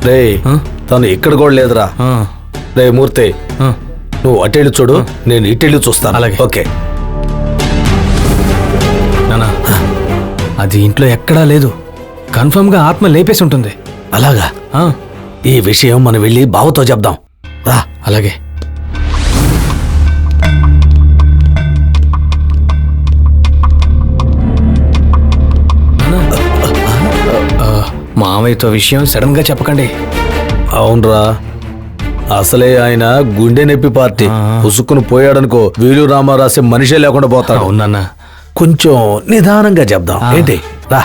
రే తను ఇక్కడ కూడా లేదురా. రే మూర్తి, నువ్వు అటెళ్ళి చూడు, నేను ఇటెళ్ళి చూస్తాను. అలాగే. ఓకే నానా, అది ఇంట్లో ఎక్కడా లేదు. కన్ఫర్మ్ గా ఆత్మ లేపేసి ఉంటుంది. అలాగా? ఈ విషయం మనం వెళ్ళి బావతో చెప్దాం రా. అలాగే. మామయ్యతో విషయం సడన్ గా చెప్పకండి. అవునరా, అసలే ఆయన గుండె నొప్పి పార్టీ. పుసుక్కును పోయాడనుకో వీలు రామ రాసే మనిషే లేకుండా పోతాడు. అవునన్నా, కొంచెం నిదానంగా చెప్దాం. ఏంటి రా.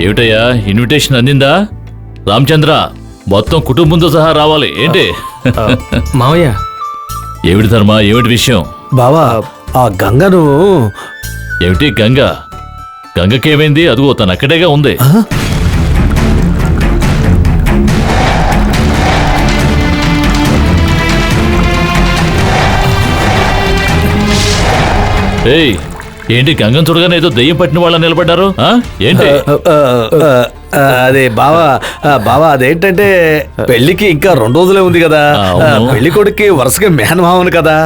ఏమిటయ్యా, ఇన్విటేషన్ అందిందా? రామచంద్ర మొత్తం కుటుంబంతో సహా రావాలి. ఏంటి మామయ్య? ఏమిటి ధర్మ, ఏమిటి విషయం? బావా, ఆ గంగను. ఏమిటి గంగ? గంగకేమైంది? అదిగో తను అక్కడేగా ఉంది. ఏయ్, ఏంటి గంగం చూడగానే ఏదో దెయ్యం పట్టిన వాళ్ళ నిలబడ్డారు? ఏంటి? అదే బావా, బావా అదేంటంటే పెళ్లికి ఇంకా 2 రోజులే ఉంది కదా. పెళ్లి కొడుక్కి వరుసగా మేనమామను కదా.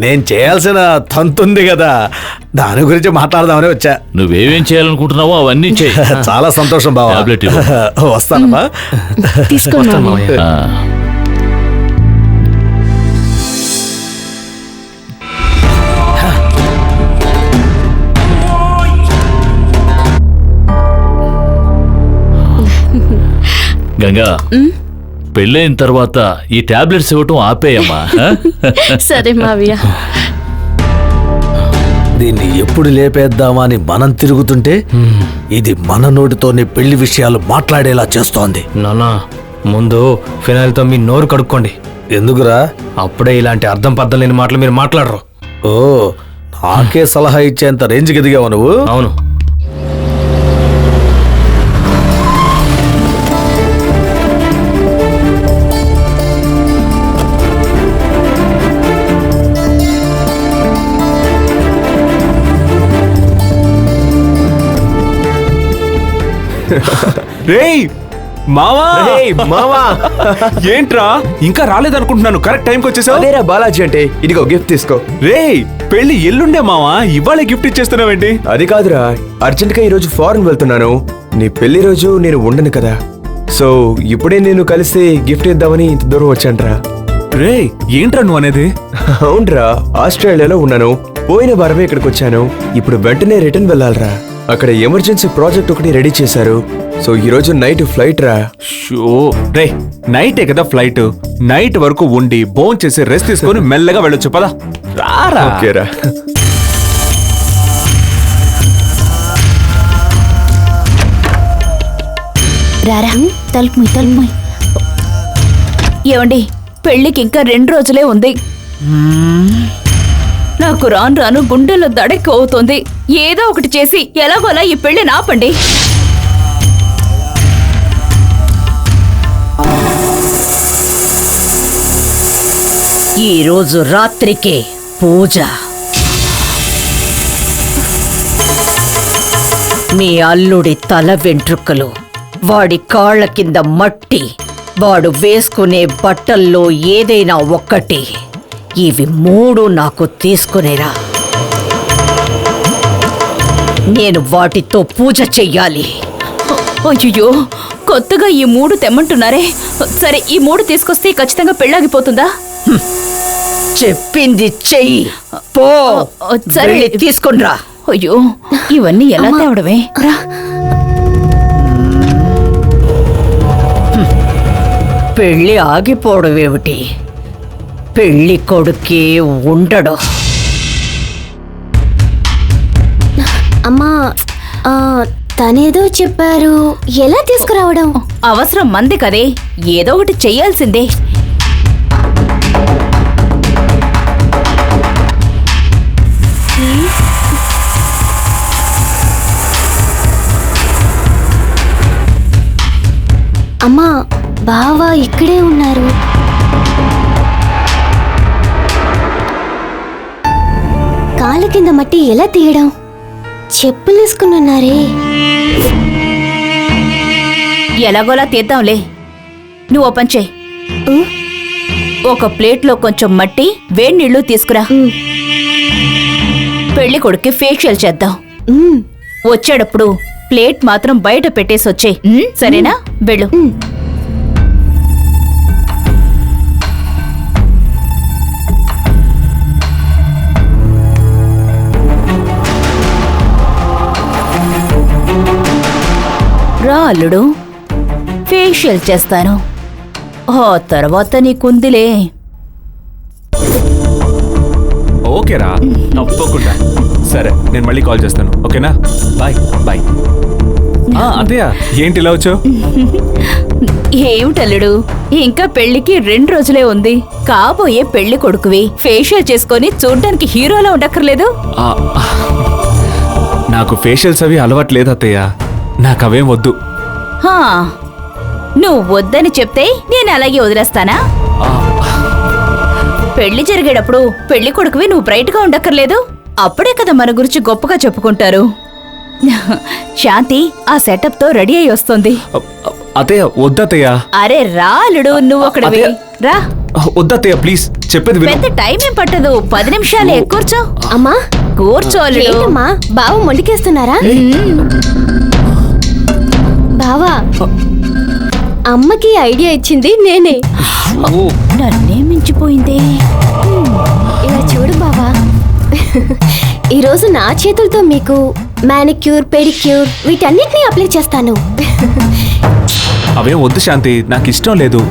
నేను చేయాల్సిన తంతుంది కదా, దాని గురించి మాట్లాడదామని వచ్చా. నువ్వేమేం చేయాలనుకుంటున్నావో అవన్నీ చేయి. చాలా సంతోషం బావా. వస్తానమ్మా. గంగా, పెళ్ళైన తర్వాత ఈ టాబ్లెట్స్ ఇవ్వటం ఆపేయమ్మా. సరే మావయ్య. దీన్ని ఎప్పుడు లేపేద్దామా అని మనం తిరుగుతుంటే ఇది మన నోటితోనే పెళ్లి విషయాలు మాట్లాడేలా చేస్తోంది. నానా, ముందు ఫినాయిల్తో మీ నోరు కడుక్కోండి. ఎందుకురా? అప్పుడే ఇలాంటి అర్థం పర్థం లేని మాటలు మీరు మాట్లాడరు. ఓ, నాకే సలహా ఇచ్చేంత రేంజ్కి ఎదిగావు నువ్వు. అవును. రేయ్ మావా, మావా, ఏంట్రా ఇంకా రాలేదనుకుంటున్నాను. కరెక్ట్ టైంకి వచ్చేసావు. అదేరా బాలాజీ అంటే. ఇదిగో గిఫ్ట్ తీసుకో. రేయ్, పెళ్లి ఎల్లుండే మావా, ఇవాళ గిఫ్ట్ ఇచ్చేస్తున్నావేంటి? అది కాదురా, అర్జెంట్ గా ఈ రోజు ఫారెన్ వెళ్తున్నాను. నీ పెళ్లి రోజు నేను ఉండను కదా, సో ఇప్పుడే నేను కలిసి గిఫ్ట్ ఇద్దామని ఇంత దూరం వచ్చానురా. రేయ్, ఏంట్రా నువ్వు అనేది? అవునరా, ఆస్ట్రేలియాలో ఉన్నాను. పోయిన వారమే ఇక్కడికి వచ్చాను. ఇప్పుడు వెంటనే రిటర్న్ వెళ్ళాలరా. అక్కడ ఎమర్జెన్సీ ప్రాజెక్ట్ ఒకటి రెడీ చేశారు. సో ఈ రోజు నైట్ ఫ్లైట్ రా. రే, నైటే కదా ఫ్లైట్. నైట్ వరకు ఉండి బోన్ చేసి రెస్ట్ తీసుకొని మెల్లగా వెళ్ళొచ్చు. పదా రారా. ఓకేరా. రారా, తలుపు తలుపు. ఏమండి, పెళ్లికి ఇంకా 2 రోజులే ఉంది. నాకు రాను రాను గుండెల్లో దడెక్కి అవుతోంది. ఏదో ఒకటి చేసి ఎలాగోలా ఈ పెళ్లి నాపండి. ఈరోజు రాత్రికే పూజ. మీ అల్లుడి తల వెంట్రుకలు, వాడి కాళ్ల కింద మట్టి, వాడు వేసుకునే బట్టల్లో ఏదైనా ఒక్కటి, ఇవి 3 నాకు తీసుకునేరా. నేను వాటితో పూజ చెయ్యాలి. అయ్యో, కొత్తగా ఈ 3 తెమ్మంటున్నారే. సరే, ఈ 3 తీసుకొస్తే ఖచ్చితంగా పెళ్ళాగిపోతుందా? చెప్పింది చెయ్యి. పో, సరే తీసుకునిరా. అయ్యో, ఇవన్నీ ఎలా తేవడమే? రా. పెళ్లి ఆగిపోవడం ఏమిటి? పెళ్లి కొడుకే ఉండడు. అమ్మా, తనేదో చెప్పారు, ఎలా తీసుకురావడం? అవసరం మంది కదే, ఏదో ఒకటి చెయ్యాల్సిందే. అమ్మా, బావ ఇక్కడే ఉన్నారు. కాళ్ళ కింద మట్టి ఎలా తీయడం? చెప్పులేసుకున్నారే. ఎలాగోలా తీద్దాంలే. నువ్వు ఓ పని చెయ్. ఒక ప్లేట్లో కొంచెం మట్టి వేడి నీళ్లు తీసుకురా. పెళ్లి కొడుక్కి ఫేషియల్ చేద్దాం. వచ్చేటప్పుడు ప్లేట్ మాత్రం బయట పెట్టేసి వచ్చే, సరేనా? వెళ్ళు. రా అల్లుడు, ఫేషియల్ చేస్తాను. ఆ తర్వాత నీకుందిలే. ఓకేరా, తప్పకుండా. సరే, నేను మళ్ళీ కాల్ చేస్తాను. ఓకేనా? Bye bye. అత్తయ్య, ఏంటి ఇలా వచ్చావు? ఏమిటల్లుడు, ఇంకా పెళ్లికి 2 రోజులే ఉంది. కాబోయే పెళ్లి కొడుకువి ఫేషియల్ చేసుకొని చూడ్డానికి హీరోలా ఉండక్కర్లేదు. నాకు ఫేషియల్స్ అవి అలవాట్లేదు అత్తయ్య, నాకు అవేం వద్దు. హా, నువ్వు వద్దని చెప్తే నేను అలాగే వదిలేస్తానా? పెళ్లి జరిగేటప్పుడు పెళ్లి కొడుకువి నువ్వు బ్రైట్ గా ఉండక్కర్లేదు. అప్పుడే కదా మన గురించి గొప్పగా చెప్పుకుంటారు. శాంతి ఆ సెటప్ తో రెడీ అయి వస్తుంది. అత్తయ్య వద్దత్తయ్య. అరే రా అల్లుడు, నువ్వు అక్కడవి రా. వద్దత్తయ్య, ప్లీజ్, చెప్పేది విను. పెద్ద టైం ఏం పట్టదు, 10 నిమిషాలే. కూర్చో. అమ్మా, కూర్చో అల్లుడు. ఏంటమ్మా బావ మొండికేస్తున్నారా? బావా, అమ్మకి ఐడియా ఇచ్చింది నేనే. నన్నే మించిపోయింది. ఇలా చూడు బావా, ఈరోజు నా చేతులతో మీకు మానిక్యూర్, పెడిక్యూర్ వీటన్నిటిని అప్లై చేస్తాను. అవేం వద్దు శాంతి, నాకు ఇష్టం లేదు.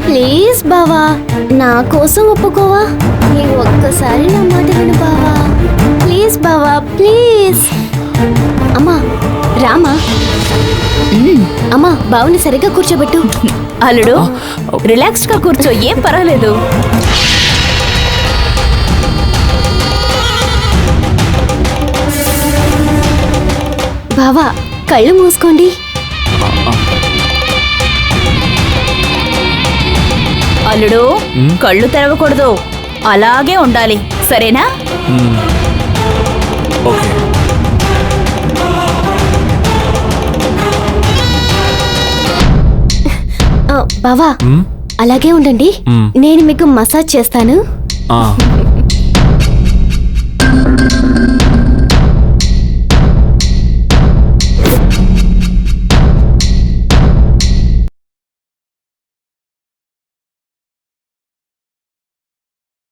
ప్లీజ్ బావా, నా కోసం ఒప్పుకోవా? నీ ఒక్కసారి నా మాట విను బావా. ప్లీజ్ బావా, ప్లీజ్. అమ్మా రామా. అమ్మా, బావుని సరిగ్గా కూర్చోబెట్టు. అల్లుడు, రిలాక్స్ గా కూర్చో, ఏం పర్వాలేదు. బావా, కళ్ళు మూసుకోండి. అల్లుడు, కళ్ళు తెరవకూడదు, అలాగే ఉండాలి, సరేనా? ఓకే. బావా, అలాగే ఉండండి. నేను మీకు మసాజ్ చేస్తాను.